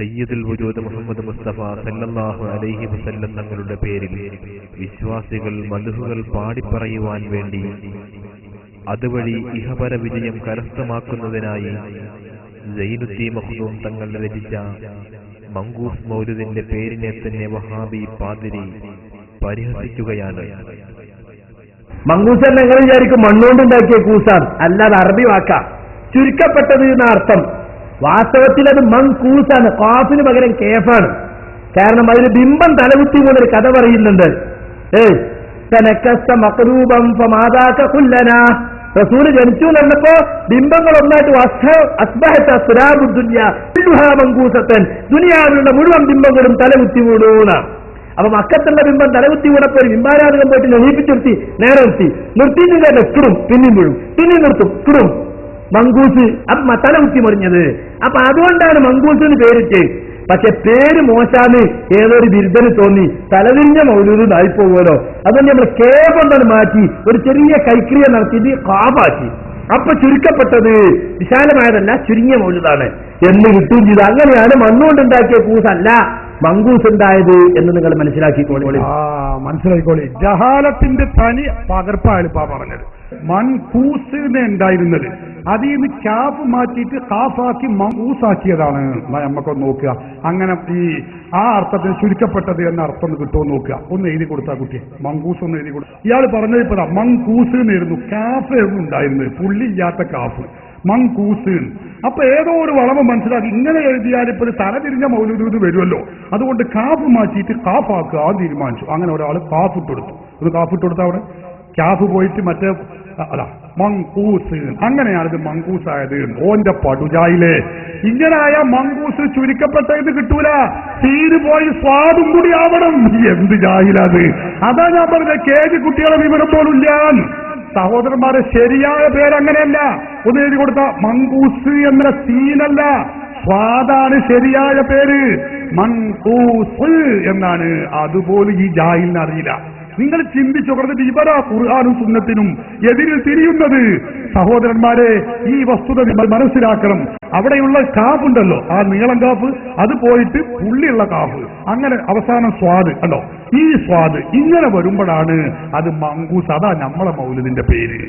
സയ്യിദുൽ വജൂദ് മുഹമ്മദ് മുസ്തഫ സല്ലല്ലാഹു അലൈഹി വസല്ലം തങ്ങളുടെ പേരിൽ വിശ്വാസികൾ മദ്ഹുകൾ പാടിപ്പറയുവാൻ വേണ്ടി അതുവഴി ഇഹപര വിജയം കരസ്ഥമാക്കുന്നതിനായി സൈനുദ്ദീൻ മഖ്ദൂം തങ്ങൾ രചിച്ച മങ്കൂസ് മൗലിദിന്റെ പേരിനെ തന്നെ വഹാബി പാതിരി പരിഹസിക്കുകയാണ്. മങ്കൂസ് നിങ്ങൾ വിചാരിക്കും മണ്ണുകൊണ്ടുണ്ടാക്കിയ കൂസാൻ, അല്ലാതെ അറബി വാക്ക ചുരുക്കപ്പെട്ടത് എന്ന അർത്ഥം. വാസ്തവത്തിൽ അത് മങ്കൂസാണ്, ഖാഫിന് പകരം കേഫാണ്. കാരണം അതിന് ബിംബം തലകുത്തി പോകുന്നൊരു കഥ പറയുന്നുണ്ട്. റസൂല് ജനിച്ചു എന്നപ്പോ ബിംബങ്ങൾ ഒന്നായിട്ട് ദുനിയാവിലുള്ള മുഴുവൻ ബിംബങ്ങളും തലകുത്തി വീണൂന്ന. അപ്പൊ മക്കത്തുള്ള ബിംബം തലകുത്തി വീണപ്പോ ഒരു ബിംബാരാധകം പോയിട്ട് നെഹിപ്പിച്ചിർത്തി നേരെ നിർത്തിയിട്ട് കിടും, പിന്നെയും വീഴും, പിന്നെയും നിർത്തും, കിടും. മങ്കൂസ് തലകുത്തി മറിഞ്ഞത്. അപ്പൊ അതുകൊണ്ടാണ് മങ്കൂസിന് പേരിട്ട്. പക്ഷെ പേര് മോശാന്ന് ഏതൊരു ബിരുദന് തോന്നി, തലതിരിഞ്ഞ മൗലൂദ് ആയിപ്പോകുമല്ലോ. അതുകൊണ്ട് നമ്മൾ കേബൊന്നാണ് മാറ്റി ഒരു ചെറിയ കൈക്രിയ നടത്തിയിട്ട് കാബാക്കി. അപ്പൊ ചുരുക്കപ്പെട്ടത് വിശാലമായതല്ല, ചുരുങ്ങിയ മൗലൂദാണ് എന്ന് കിട്ടുകയും ചെയ്തു. അങ്ങനെയാണ് മണ്ണുകൊണ്ടുണ്ടാക്കിയ കൂസല്ല മങ്കൂസ് ഉണ്ടായത് എന്ന് നിങ്ങൾ മനസ്സിലാക്കിക്കോളി. മനസ്സിലാക്കിക്കോളി. ജഹാലത്തിന്റെ തനി പകർപ്പാണ് ഇപ്പാ പറഞ്ഞത്. മൻകൂസ് ഉണ്ടായിരുന്നത് അതിൽ നിന്ന് ക്യാഫ് മാറ്റിയിട്ട് കാഫാക്കി മങ്കൂസാക്കിയതാണ്. നമുക്കൊന്ന് നോക്കുക, അങ്ങനെ ആ അർത്ഥത്തിന് ചുരുക്കപ്പെട്ടത് എന്ന അർത്ഥം ഒന്ന് കിട്ടുമോ നോക്കുക. ഒന്ന് എഴുതി കൊടുത്താ കുട്ടിയെ, മങ്കൂസ് ഒന്ന് എഴുതി കൊടുത്തു. ഇയാൾ പറഞ്ഞത് ഇപ്പഴാ മങ്കൂസ് എന്നായിരുന്നു, കാഫ് ആയിരുന്നു ഉണ്ടായിരുന്നത്, പുള്ളിയില്ലാത്ത കാഫ്, മങ്കൂസ്. അപ്പൊ ഏതോ ഒരു വളവ് മനസ്സിലാക്കി ഇങ്ങനെ എഴുതിയാൽ ഇപ്പോൾ തലതിരിഞ്ഞ മൗലൂദ് വരുമല്ലോ, അതുകൊണ്ട് കാഫ് മാറ്റിയിട്ട് കാഫാക്കുക തീരുമാനിച്ചു. അങ്ങനെ ഒരാൾ കാഫ് ഇട്ടെടുത്തു. ഒരു കാഫ് ഇട്ടെടുത്ത അവിടെ ക്യാഫ് പോയിട്ട് മറ്റേ അല്ല മങ്കൂസ്. അങ്ങനെയാണിത് മങ്കൂസായത്. ഓന്റെ പടുജായിലെ ഇങ്ങനായ മങ്കൂസ് ചുരുക്കപ്പെട്ട ഇത് കിട്ടൂല, തീര് പോയി സ്വാദും കൂടി ആവണം. എന്ത് ജാഹിലത്! അതാ ഞാൻ പറഞ്ഞ കേജ് കുട്ടികളെ വിവരം പോലും ഞാൻ. സഹോദരന്മാരെ, ശരിയായ പേരങ്ങനെയല്ല. ഒന്ന് എഴുതി കൊടുത്ത മങ്കൂസ് എന്ന സീനല്ല, സ്വാദാണ് ശരിയായ പേര്, മങ്കൂസ് എന്നാണ്. അതുപോലും ഈ ജാഹിലിന് അറിയില്ല. നിങ്ങൾ ചിന്തിച്ചു പറഞ്ഞിട്ട് ഇവരാ ഖുർആനും സുന്നത്തിനും എതിരിൽ തിരിയുന്നത്. സഹോദരന്മാരെ, ഈ വസ്തുത നിങ്ങൾ മനസ്സിലാക്കണം. അവിടെയുള്ള കാഫുണ്ടല്ലോ, ആ നീളം കാഫ്, അത് പോയിട്ട് പുള്ളിയുള്ള കാഫ്, അങ്ങനെ അവസാനം സ്വാദ് അല്ലോ. ഈ സ്വാദ് ഇങ്ങനെ വരുമ്പോഴാണ് അത് മങ്കൂസ്. അതാ നമ്മളെ മൗലിദിന്റെ പേര്.